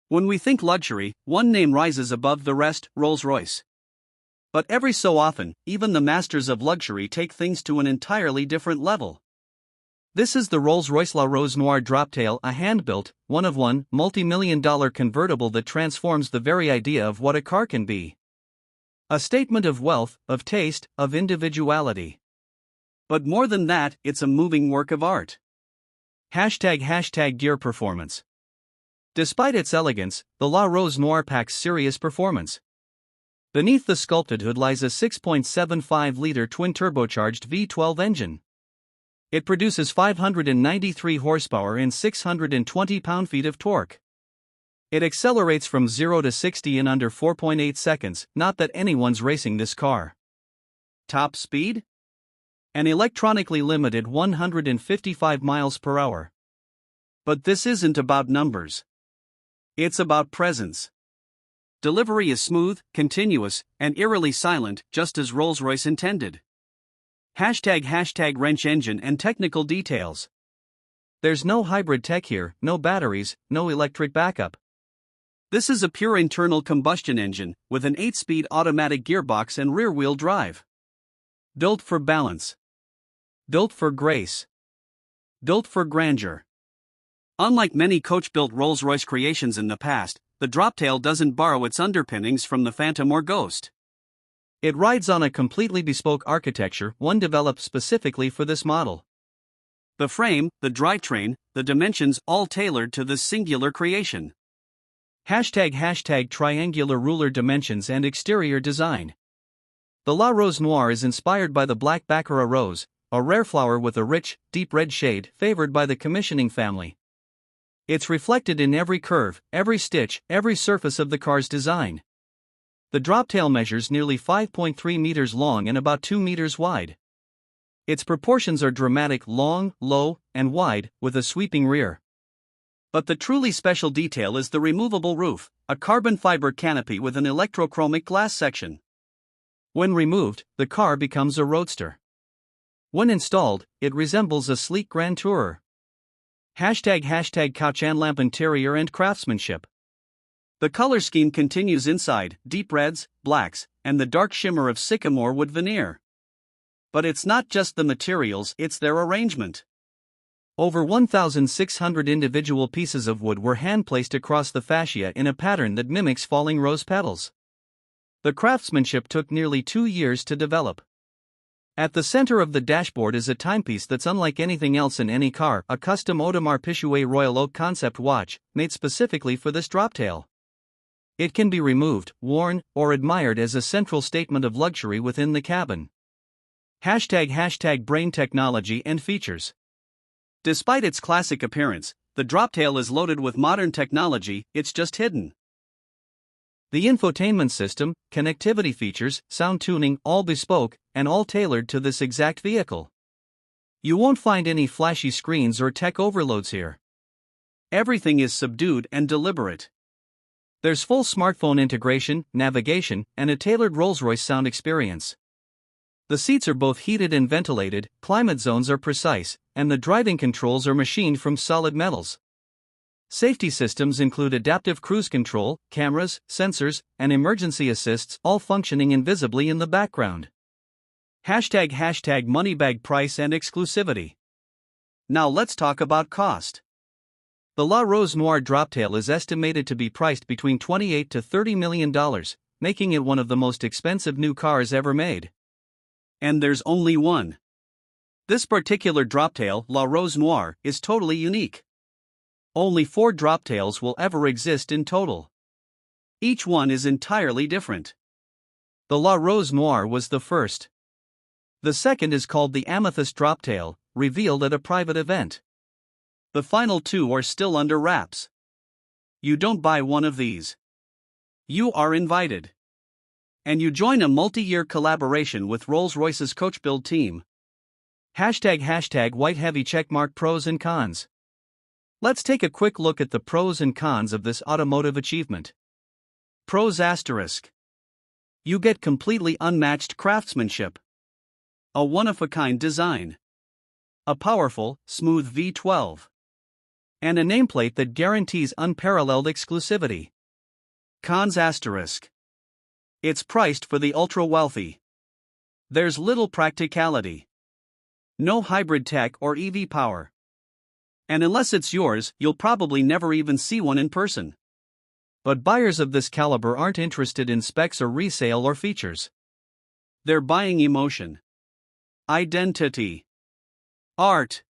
When we think luxury, one name rises above the rest: Rolls-Royce. But every so often, even the masters of luxury take things to an entirely different level. This is the Rolls-Royce Rose Noire Droptail, a hand-built, one-of-one, multi-million-dollar convertible that transforms the very idea of what a car can be. A statement of wealth, of taste, of individuality. But more than that, it's a moving work of art. ## gear performance. Despite its elegance, the La Rose Noire packs serious performance. Beneath the sculpted hood lies a 6.75-liter twin-turbocharged V12 engine. It produces 593 horsepower and 620 pound-feet of torque. It accelerates from 0 to 60 in under 4.8 seconds, not that anyone's racing this car. Top speed? An electronically limited 155 miles per hour. But this isn't about numbers. It's about presence. Delivery is smooth, continuous, and eerily silent, just as Rolls-Royce intended. ## wrench engine and technical details. There's no hybrid tech here, no batteries, no electric backup. This is a pure internal combustion engine, with an 8-speed automatic gearbox and rear-wheel drive. Built for balance. Built for grace. Built for grandeur. Unlike many coach-built Rolls-Royce creations in the past, the Droptail doesn't borrow its underpinnings from the Phantom or Ghost. It rides on a completely bespoke architecture, one developed specifically for this model. The frame, the drivetrain, the dimensions, all tailored to this singular creation. ## triangular ruler dimensions and exterior design. The La Rose Noire is inspired by the Black Baccara rose, a rare flower with a rich, deep red shade favored by the commissioning family. It's reflected in every curve, every stitch, every surface of the car's design. The Droptail measures nearly 5.3 meters long and about 2 meters wide. Its proportions are dramatic: long, low, and wide, with a sweeping rear. But the truly special detail is the removable roof, a carbon fiber canopy with an electrochromic glass section. When removed, the car becomes a roadster. When installed, it resembles a sleek Grand Tourer. ## couch and lamp interior and craftsmanship. The color scheme continues inside: deep reds, blacks, and the dark shimmer of sycamore wood veneer. But it's not just the materials, it's their arrangement. Over 1,600 individual pieces of wood were hand-placed across the fascia in a pattern that mimics falling rose petals. The craftsmanship took nearly 2 years to develop. At the center of the dashboard is a timepiece that's unlike anything else in any car, a custom Audemars Piguet Royal Oak concept watch, made specifically for this Droptail. It can be removed, worn, or admired as a central statement of luxury within the cabin. ## brain technology and features. Despite its classic appearance, the Droptail is loaded with modern technology, it's just hidden. The infotainment system, connectivity features, sound tuning, all bespoke, and all tailored to this exact vehicle. You won't find any flashy screens or tech overloads here. Everything is subdued and deliberate. There's full smartphone integration, navigation, and a tailored Rolls-Royce sound experience. The seats are both heated and ventilated, climate zones are precise, and the driving controls are machined from solid metals. Safety systems include adaptive cruise control, cameras, sensors, and emergency assists, all functioning invisibly in the background. ## moneybag price and exclusivity. Now let's talk about cost. The La Rose Noire Droptail is estimated to be priced between $28 to $30 million, making it one of the most expensive new cars ever made. And there's only one. This particular Droptail, La Rose Noire, is totally unique. Only 4 Droptails will ever exist in total. Each one is entirely different. The La Rose Noire was the first. The second is called the Amethyst Droptail, revealed at a private event. The final 2 are still under wraps. You don't buy one of these. You are invited. And you join a multi-year collaboration with Rolls-Royce's coach build team. ## white heavy checkmark pros and cons. Let's take a quick look at the pros and cons of this automotive achievement. Pros *. You get completely unmatched craftsmanship. A one-of-a-kind design. A powerful, smooth V12. And a nameplate that guarantees unparalleled exclusivity. Cons asterisk. It's priced for the ultra-wealthy. There's little practicality. No hybrid tech or EV power. And unless it's yours, you'll probably never even see one in person. But buyers of this caliber aren't interested in specs or resale or features. They're buying emotion, identity, art,